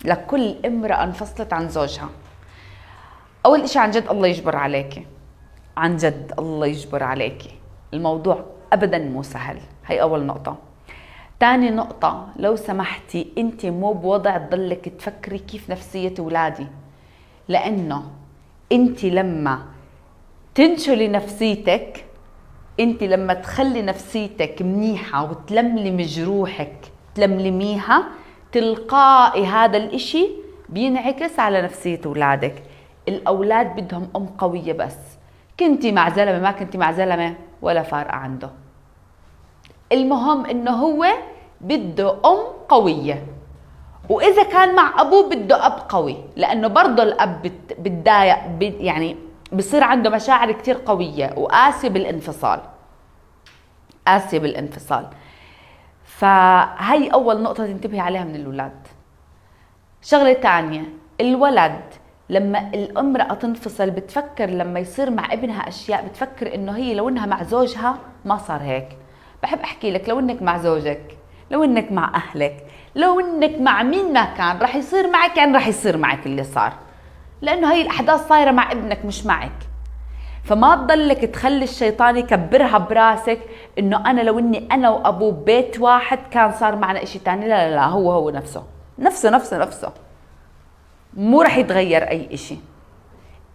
لكل امرأة انفصلت عن زوجها. أول إشي عن جد الله يجبر عليكي، عن جد الله يجبر عليكي، الموضوع أبدا مو سهل. هي أول نقطة. تاني نقطة، لو سمحتي انت مو بوضع تضلك تفكري كيف نفسية أولادي، لأنه انت لما تنشلي نفسيتك، انت لما تخلي نفسيتك منيحة وتلملم جروحك تلملميها، تلقائي هذا الاشي بينعكس على نفسية اولادك. الاولاد بدهم ام قوية، بس كنتي مع زلمة ما كنتي مع زلمة ولا فارقة عنده، المهم انه هو بده ام قوية. واذا كان مع ابوه بده اب قوي، لانه برضه الاب بتضايق، يعني بصير عنده مشاعر كتير قوية وقاسي بالانفصال، قاسية بالانفصال. فهي أول نقطة تنتبهي عليها من الأولاد. شغلة تانية، الولد لما الامرأة تنفصل بتفكر لما يصير مع ابنها أشياء، بتفكر إنه هي لو إنها مع زوجها ما صار هيك. بحب أحكي لك، لو إنك مع زوجك، لو إنك مع أهلك، لو إنك مع مين ما كان رح يصير معك، يعني رح يصير معك اللي صار، لأنه هي الأحداث صايرة مع ابنك مش معك. فما تضلك تخلي الشيطان يكبرها براسك انه انا لو اني انا وابوه ببيت واحد كان صار معنا اشي تاني. لا لا لا، هو نفسه نفسه نفسه نفسه، مو رح يتغير اي اشي.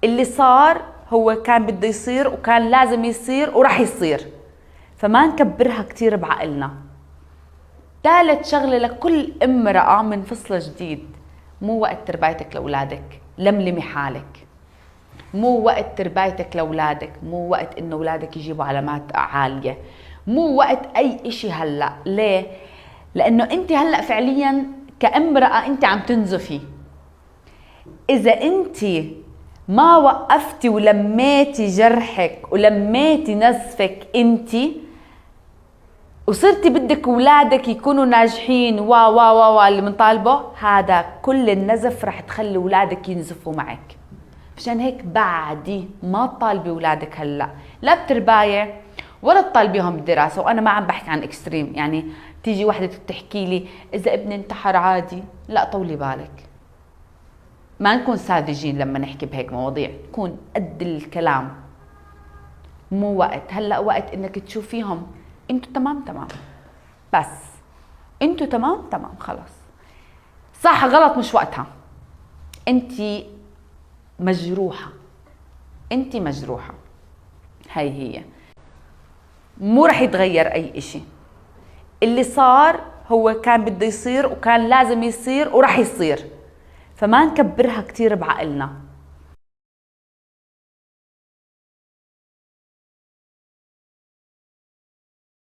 اللي صار هو كان بده يصير وكان لازم يصير ورح يصير، فما نكبرها كتير بعقلنا. ثالث شغلة لكل امرأة من فصل جديد، مو وقت تربايتك لأولادك، لملمي حالك. مو وقت تربايتك لأولادك، مو وقت إنه أولادك يجيبوا علامات عالية، مو وقت أي إشي هلأ. ليه؟ لأنه أنت هلأ فعليا كامرأة أنت عم تنزفي. إذا أنت ما وقفتي ولميتي جرحك ولميتي نزفك أنت، وصرتي بدك أولادك يكونوا ناجحين اللي بنطالبه، هذا كل النزف رح تخلي أولادك ينزفوا معك. عشان هيك بعدي ما تطالبي اولادك هلا لا بتربايه ولا تطالبيهم بالدراسه. وانا ما عم بحكي عن اكستريم، يعني تيجي وحده تحكي لي اذا ابني انتحر عادي، لا طولي بالك، ما نكون ساذجين لما نحكي بهيك مواضيع، نكون قد الكلام. مو وقت هلا، وقت انك تشوفيهم انتوا تمام، بس انتوا تمام خلص. صح غلط مش وقتها، انتي مجروحة، انت مجروحة. هي مو رح يتغير اي اشي. اللي صار هو كان بده يصير وكان لازم يصير ورح يصير، فما نكبرها كتير بعقلنا.